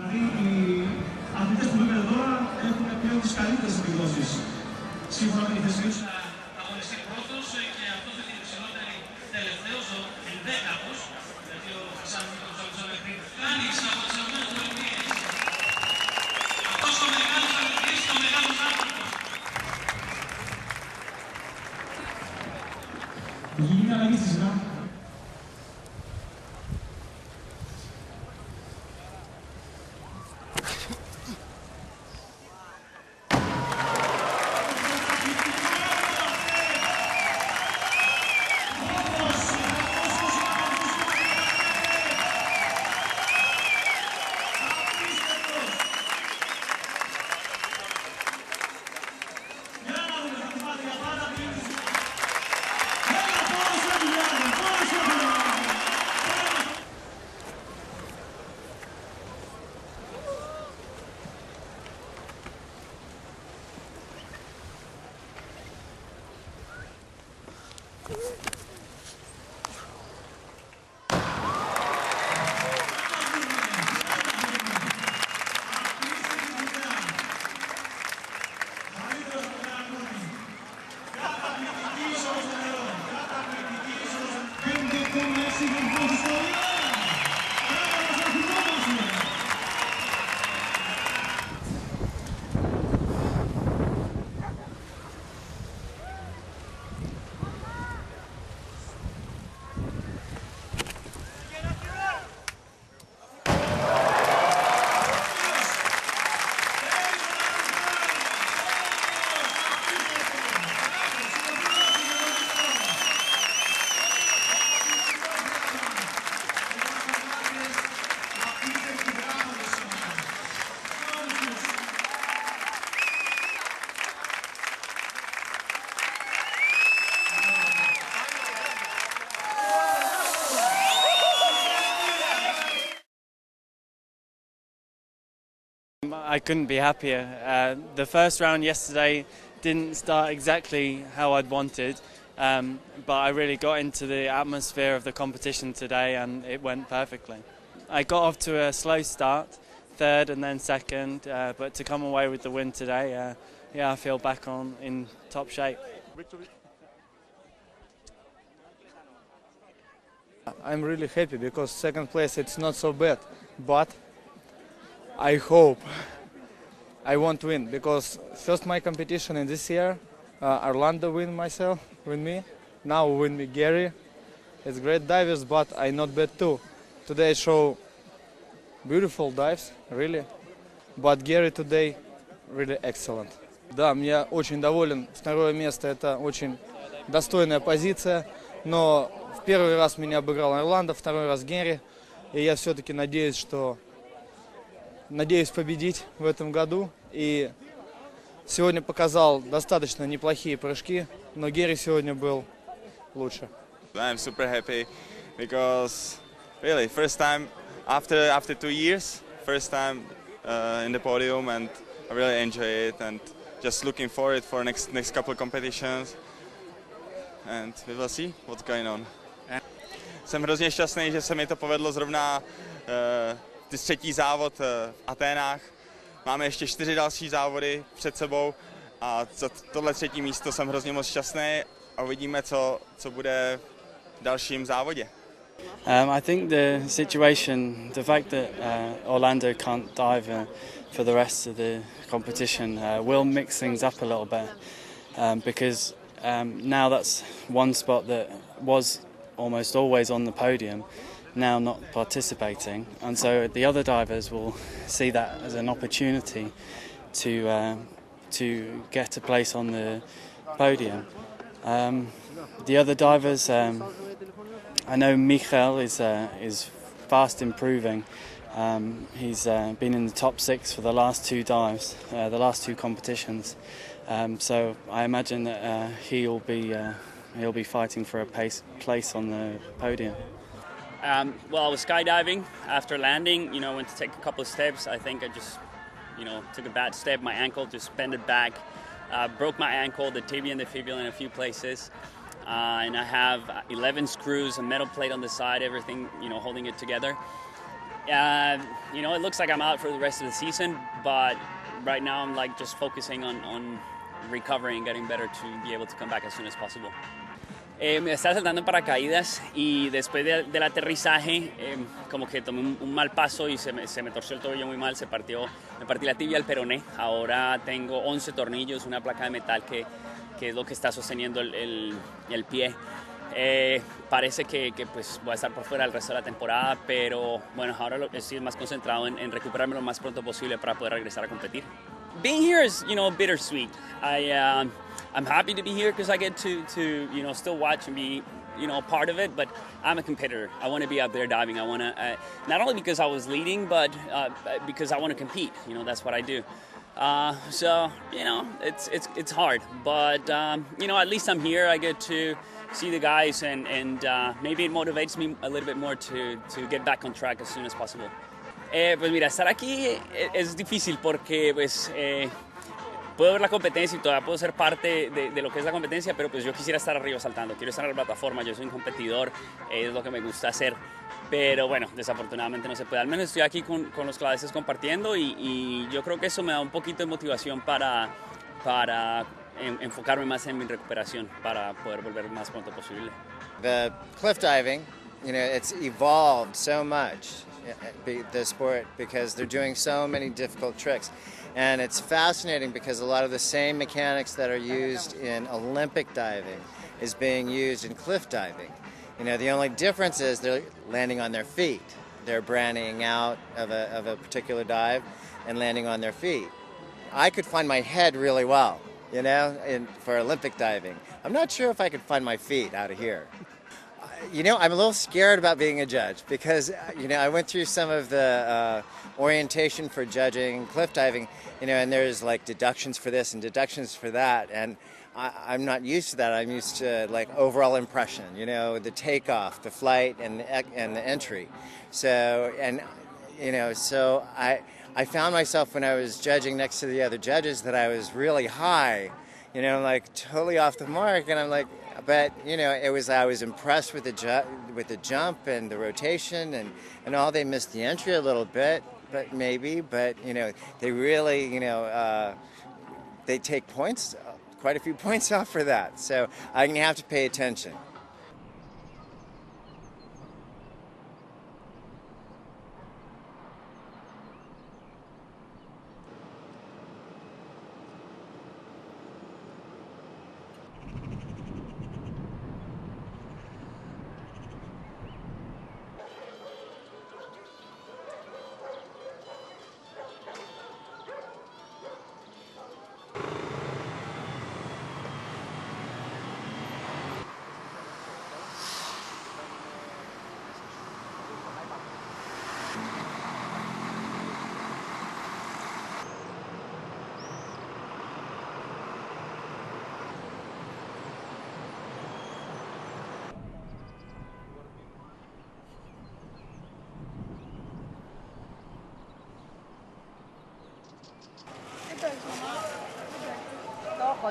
Δηλαδή οι αθλητές που βλέπετε τώρα έχουν πλέον τις καλύτερες επιδόσεις. Σύμφωνα με τη θέση τους θα αγωνιστεί πρώτος και αυτός με την υψηλότερη τελευταίος, ο ενδέκατος, γιατί ο Χασάν Μίκος Αλεξανδρή κάνει από τις ΗΠΑ. Αυτός ο μεγάλος αθλητής και ο μεγάλος άνθρωπος. Έχει γίνει αλλαγή στη σειρά. I couldn't be happier. The first round yesterday didn't start exactly how I'd wanted, but I really got into the atmosphere of the competition today and it went perfectly. I got off to a slow start, third and then second, but to come away with the win today, I feel back in top shape. I'm really happy because second place it's not so bad, but I hope I won't win because first my competition in this year, Orlando win me, now win me Gary. It's great divers, but I not bad too. Today I show beautiful dives, really, but Gary today really excellent. Да, я очень доволен. Второе место это очень достойная позиция, но в первый раз меня обыграл Орландо, второй раз Генри, и я все-таки надеюсь победить в этом году. И сегодня показал достаточно неплохие прыжки, но Герри сегодня был лучше. I'm super happy because really first time after 2 years, first time in the podium, and I really enjoy it and just looking forward for next couple of competitions and we will see what's going on. Jsem hrozně šťastný, že se mi to povedlo zrovna třetí závod v Aténách. Máme ještě 4 další závody před sebou a za tohle třetí místo jsem hrozně moc šťastný a uvidíme, co bude v dalším závodě. I think the situation, the fact that Orlando can't dive for the rest of the competition will mix things up a little bit because now that's one spot that was almost always on the podium, now not participating, and so the other divers will see that as an opportunity to get a place on the podium. The other divers, I know Michael is fast improving. He's been in the top 6 for the last 2 dives, the last 2 competitions. So I imagine that he'll be fighting for a place on the podium. Well, I was skydiving after landing. Went to take a couple of steps. I think I just, took a bad step. My ankle just bended back, broke my ankle, the tibia and the fibula in a few places. And I have 11 screws, a metal plate on the side, everything, holding it together. You know, it looks like I'm out for the rest of the season, but right now I'm like just focusing on recovering and getting better to be able to come back as soon as possible. Me estaba saltando en paracaídas y después del aterrizaje como que tomé un mal paso y se me torció el tobillo muy mal, me partí la tibia, el peroné. Ahora tengo 11 tornillos, una placa de metal que es lo que está sosteniendo el pie. Parece que pues voy a estar por fuera el resto de la temporada, pero bueno, ahora estoy más concentrado en recuperarme lo más pronto posible para poder regresar a competir. Being here is, you know, bittersweet. I'm happy to be here because I get to you know, still watch and be, you know, a part of it, but I'm a competitor. I want to be out there diving. I want to, not only because I was leading, but because I want to compete. You know, that's what I do. So, you know, it's hard, but, you know, at least I'm here. I get to see the guys and maybe it motivates me a little bit more to get back on track as soon as possible. Pues mira, estar aquí es difícil porque pues puedo ver la competencia y todavía puedo ser parte de lo que es la competencia, pero pues yo quisiera estar arriba saltando, quiero estar en la plataforma, yo soy un competidor, es lo que me gusta hacer, pero bueno, desafortunadamente no se puede. Al menos estoy aquí con los claveses compartiendo y yo creo que eso me da un poquito de motivación para enfocarme más en mi recuperación, para poder volver lo más pronto posible. The cliff diving, you know, it's evolved so much, the sport, because they're doing so many difficult tricks. And it's fascinating because a lot of the same mechanics that are used in Olympic diving is being used in cliff diving. You know, the only difference is they're landing on their feet. They're brandying out of a particular dive and landing on their feet. I could find my head really well, you know, for Olympic diving. I'm not sure if I could find my feet out of here. You know, I'm a little scared about being a judge because, you know, I went through some of the orientation for judging cliff diving, you know, and there's like deductions for this and deductions for that, and I'm not used to that. I'm used to like overall impression, you know, the takeoff, the flight, and the entry. So, and, you know, so I found myself when I was judging next to the other judges that I was really high, you know, like totally off the mark, and I'm like, but you know, I was impressed with the jump and the rotation and all. They missed the entry a little bit, but you know, they really, you know, they take points, quite a few points off for that. So I'm gonna have to pay attention.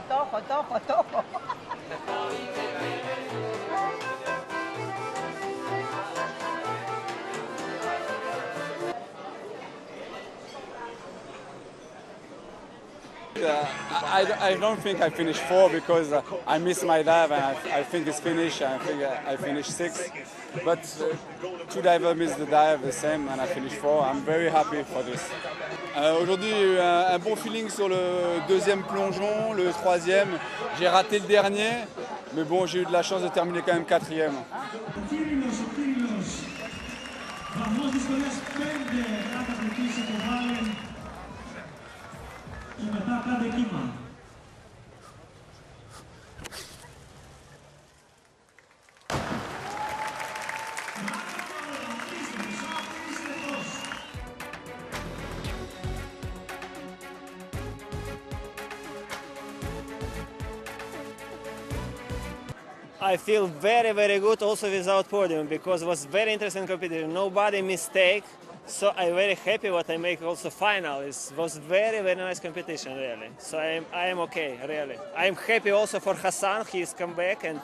Tojo. I don't think I finished 4 because I missed my dive and I think it's finished. I think I finished 6. But 2 divers missed the dive the same and I finished 4. I'm very happy for this. Aujourd'hui, j'ai eu un bon feeling sur le deuxième plongeon, le troisième. J'ai raté le dernier, mais bon, j'ai eu de la chance de terminer quand même 4e. I feel very, very good also without podium because it was very interesting competition. Nobody mistake. So I'm very happy what I make also final. It was very, very nice competition really. So I am okay, really. I'm happy also for Hassan. He's come back and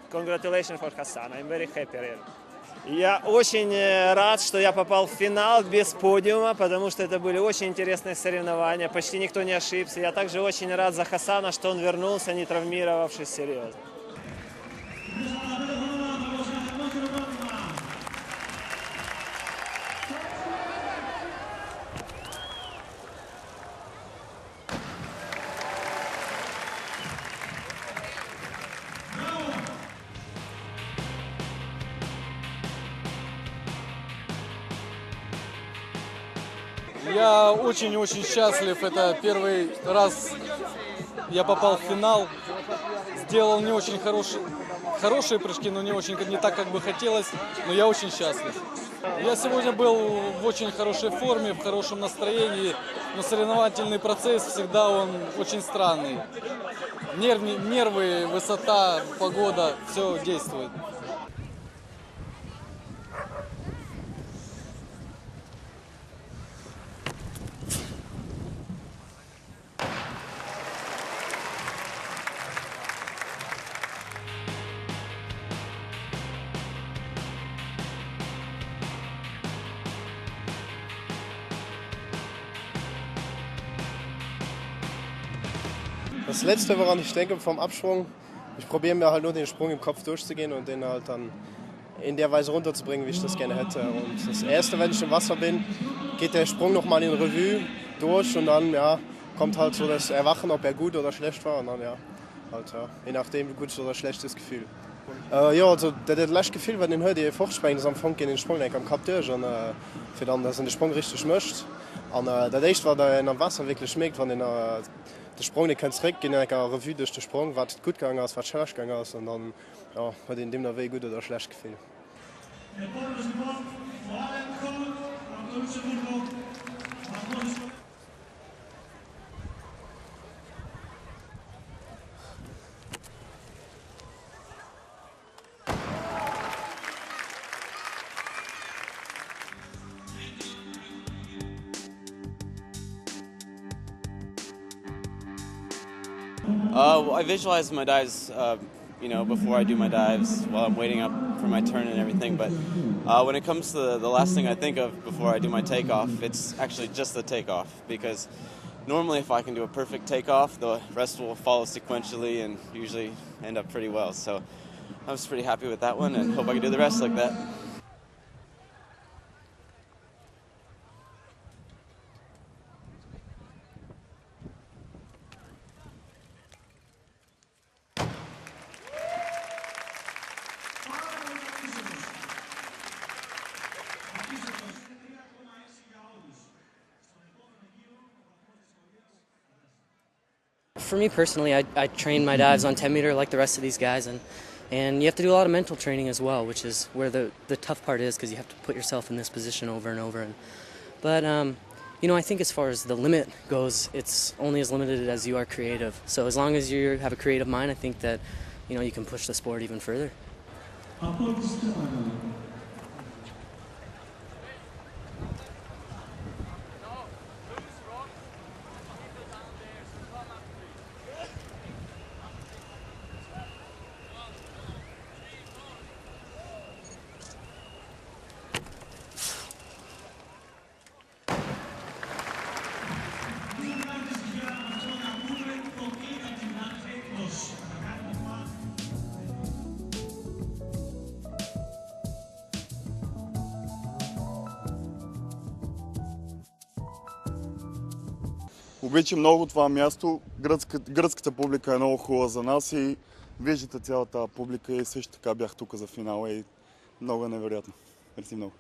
congratulations for Hassan. I'm very happy really. Я очень рад, что я попал в финал без подиума, потому что это были очень интересные соревнования, почти никто не ошибся. Я также очень рад за Хасана, что он вернулся, не травмировавшись серьезно. Я очень-очень счастлив. Это первый раз я попал в финал. Сделал не очень хорошие прыжки, но не так, как бы хотелось. Но я очень счастлив. Я сегодня был в очень хорошей форме, в хорошем настроении. Но соревновательный процесс всегда он очень странный. Нервы, высота, погода, все действует. Das Letzte, woran ich denke vom Absprung, ich probiere mir halt nur den Sprung im Kopf durchzugehen und den halt dann in der Weise runterzubringen, wie ich das gerne hätte. Und das Erste, wenn ich im Wasser bin, geht der Sprung nochmal in Revue durch und dann ja, kommt halt so das Erwachen, ob er gut oder schlecht war. Und dann ja, halt, ja, je nachdem, wie gut oder schlecht das Gefühl. Ja, also das letzte Gefühl, wenn ich heute fortspringen, ist am Anfang in den Sprung am Kopf durch und für dann, dass ich den Sprung richtig möchte. Und das erste war da in dem Wasser wirklich schmeckt, wenn der Sprung nicht zurück in einer Revue durch den Sprung, was gut gegangen ist, was schlecht gegangen ist und dann ja, hat in dem Weg gut oder schlecht gefühlt. I visualize my dives, before I do my dives while I'm waiting up for my turn and everything. But when it comes to the last thing I think of before I do my takeoff, it's actually just the takeoff. Because normally if I can do a perfect takeoff, the rest will follow sequentially and usually end up pretty well. So I was pretty happy with that one and hope I can do the rest like that. For me personally, I train my dives on 10 meter like the rest of these guys, and you have to do a lot of mental training as well, which is where the tough part is because you have to put yourself in this position over and over. But I think as far as the limit goes, it's only as limited as you are creative. So as long as you have a creative mind, I think that you can push the sport even further. Обичам много това място. Гръцката публика е много хубава за нас и виждате цялата публика и също така бях тук за финала и много е невероятно. Мерси много.